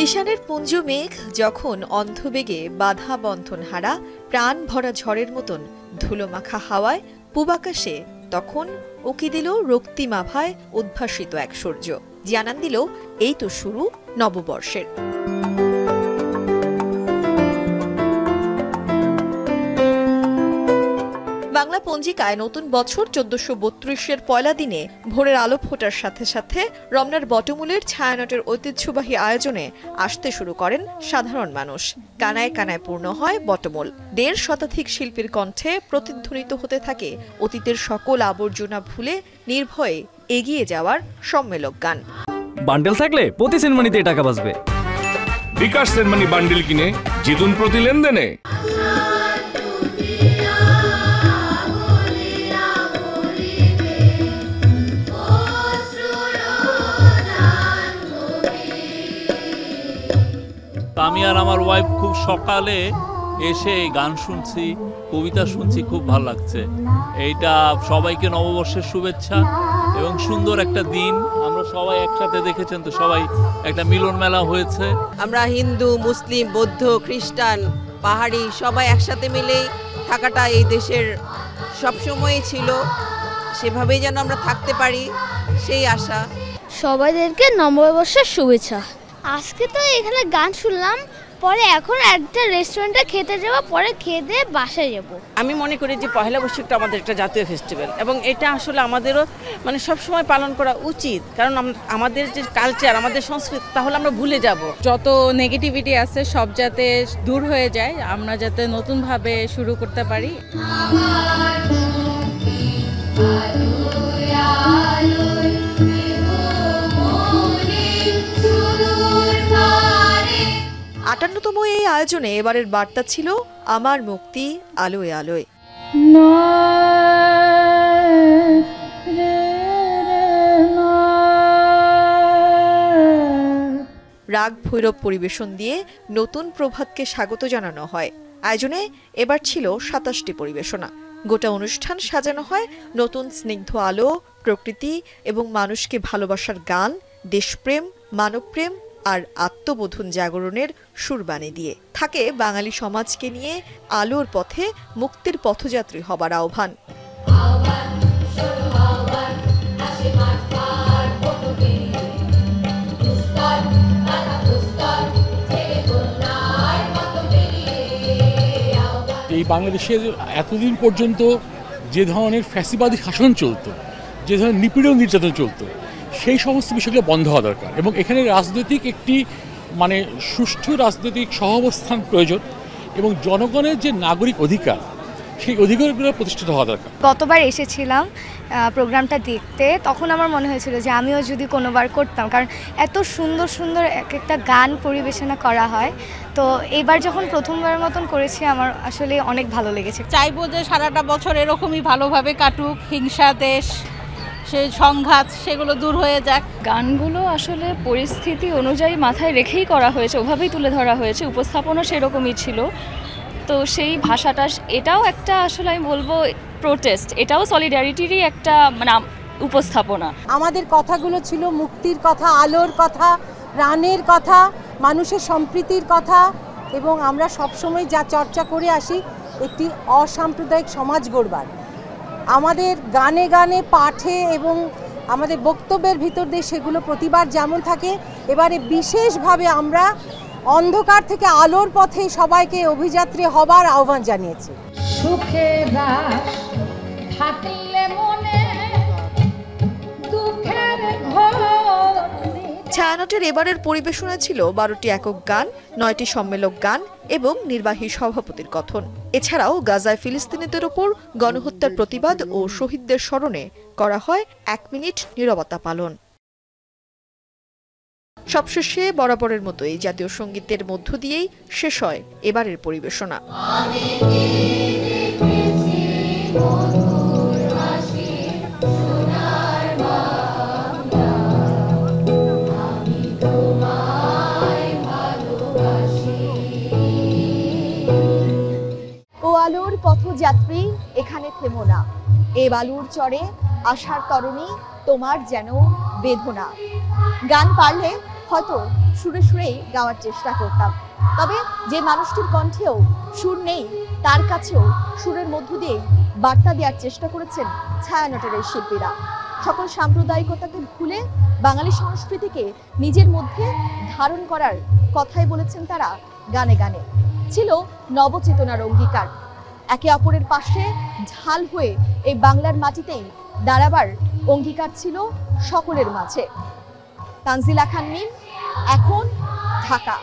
ঈশানের পুঞ্জ মেঘ যখন অন্ধবেগে বাধা বন্ধন হারা প্রাণ ভরা ঝড়ের মতন ধুলোমাখা হাওয়ায় পূবাকাশে তখন উকি দিল রক্তিমাভায় উদ্ভাসিত এক সূর্য, জানান দিল এই তো শুরু নববর্ষের। বাংলা পঞ্জিকায় নতুন বছর ১৪৩২-এর পয়লা দিনে ভোরের আলো ফোটার সাথে সাথে রমনার বটমূলের ছায়ানটের ঐতিহ্যবাহী আয়োজনে আসতে শুরু করেন সাধারণ মানুষ। কানায় কানায় পূর্ণ হয় বটমূল। ১.৫ শতাধিক শিল্পীর কণ্ঠে প্রতিধ্বনিত হতে থাকে অতীতের সকল আবর্জনা ভুলে নির্ভয়ে এগিয়ে যাওয়ার সম্মেলক গান। বান্ডেল থাকলে প্রতি সেনমানিতে টাকা বাঁচবে। বিকাশ সেনমানি বান্ডেল কিনে জিতুন প্রতি লেনদেনে। আমি আর আমার ওয়াইফ খুব সকালে এসে গান শুনছি, কবিতা শুনছি, খুব ভালো লাগছে। এইটা সবাইকে নববর্ষের শুভেচ্ছা এবং সুন্দর একটা দিন। আমরা সবাই একসাথে দেখেছেন তো, সবাই একটা মিলন মেলা হয়েছে। আমরা হিন্দু, মুসলিম, বৌদ্ধ, খ্রিস্টান, পাহাড়ি সবাই একসাথে মিলেই থাকাটা এই দেশের সবসময়ই ছিল, সেভাবেই যেন আমরা থাকতে পারি সেই আশা। সবাইদেরকে নববর্ষের শুভেচ্ছা। আজকে তো এখানে গান শুনলাম, পরে এখন একটা রেস্টুরেন্টে খেতে যাব, পরে খেয়ে দিয়ে বাসায় যাব। আমি মনে করি যে পয়লা বৈশাখটা আমাদের একটা জাতীয় ফেস্টিভ্যাল এবং এটা আসলে আমাদেরও সব সময় পালন করা উচিত, কারণ আমাদের যে কালচার, আমাদের সংস্কৃতি, তাহলে আমরা ভুলে যাব। যত নেগেটিভিটি আছে সব যাতে দূর হয়ে যায়, আমরা যাতে নতুনভাবে শুরু করতে পারি। ৫৮তম এই আয়োজনে এবারের বার্তা ছিল আমার মুক্তি আলোয় আলোয়। রাগ ভৈরব পরিবেশন দিয়ে নতুন প্রভাতকে স্বাগত জানানো হয়। আয়োজনে এবার ছিল ২৭টি পরিবেশনা। গোটা অনুষ্ঠান সাজানো হয় নতুন স্নিগ্ধ আলো, প্রকৃতি এবং মানুষকে ভালোবাসার গান, দেশপ্রেম, মানবপ্রেম আর আত্মবোধন জাগরণের সুরবাণী দিয়ে। থাকে বাঙালি সমাজকে নিয়ে আলোর পথে মুক্তির পথযাত্রী হবার আহ্বান। এই বাংলাদেশের এতদিন পর্যন্ত যে ধরনের ফ্যাসিবাদী শাসন চলতো, যে ধরনের নিপীড়ন নির্যাতন চলতো, সেই সমস্ত বিষয়গুলো বন্ধ হওয়া দরকার এবং এখানে রাজনৈতিক একটি সুষ্ঠু রাজনৈতিক সহাবস্থান প্রয়োজন এবং জনগণের যে নাগরিক অধিকার, সেই অধিকারগুলো প্রতিষ্ঠিত হওয়া দরকার। গতবার এসেছিলাম প্রোগ্রামটা দেখতে, তখন আমার মনে হয়েছিল যে আমিও যদি কোনোবার করতাম, কারণ এত সুন্দর সুন্দর একটা গান পরিবেশনা করা হয়। তো এবার যখন প্রথমবারের মতন করেছি, আমার আসলে অনেক ভালো লেগেছে। চাইবো যে সারাটা বছর এরকমই ভালোভাবে কাটুক, হিংসা, দেশ, সেই সংঘাত, সেগুলো দূর হয়ে যাক। গানগুলো আসলে পরিস্থিতি অনুযায়ী মাথায় রেখেই করা হয়েছে, ওভাবেই তুলে ধরা হয়েছে। উপস্থাপনও সেরকমই ছিল। তো সেই ভাষাটা, এটাও একটা আসলে আমি বলবো প্রোটেস্ট, এটাও সলিডারিটিরই একটা উপস্থাপনা। আমাদের কথাগুলো ছিল মুক্তির কথা, আলোর কথা, প্রাণের কথা, মানুষের সম্প্রীতির কথা এবং আমরা সবসময় যা চর্চা করে আসি একটি অসাম্প্রদায়িক সমাজ গড়বার। আমাদের গানে গানে, পাঠে এবং আমাদের বক্তব্যের ভিতর দিয়ে সেগুলো প্রতিবার যেমন থাকে, এবারে বিশেষভাবে আমরা অন্ধকার থেকে আলোর পথে সবাইকে অভিযাত্রী হবার আহ্বান জানিয়েছি। ছায়ানটের এবারের পরিবেশনা ছিল ১২টি একক গান, ৯টি সম্মেলক গান এবং নির্বাহী সভাপতির কথন। এছাড়াও গাজায় ফিলিস্তিনিদের ওপর গণহত্যার প্রতিবাদ ও শহীদদের স্মরণে করা হয় ১ মিনিট নীরবতা পালন। সবশেষে বরাবরের মতোই জাতীয় সঙ্গীতের মধ্য দিয়েই শেষ হয় এবারের পরিবেশনা। ও আলোর পথযাত্রী এখানে থেমো না, এ বালুর চরে আশার তরণী তোমার যেন বেদনা। গান পারলে হয়তো সুরে সুরেই গাওয়ার চেষ্টা করতাম। তবে যে মানুষটির কণ্ঠেও সুর নেই, তার কাছেও সুরের মধ্য দিয়েই বার্তা দেওয়ার চেষ্টা করেছেন ছায়ানটের এই শিল্পীরা। সকল সাম্প্রদায়িকতাকে ভুলে বাঙালি সংস্কৃতিকে নিজের মধ্যে ধারণ করার কথাই বলেছেন তারা গানে গানে। ছিল নবচেতনার অঙ্গীকার, একে অপরের পাশে ঢাল হয়ে এই বাংলার মাটিতেই দাঁড়াবার অঙ্গীকার ছিল সকলের মাঝে। তানজিলা খান মিম, এখন, ঢাকা।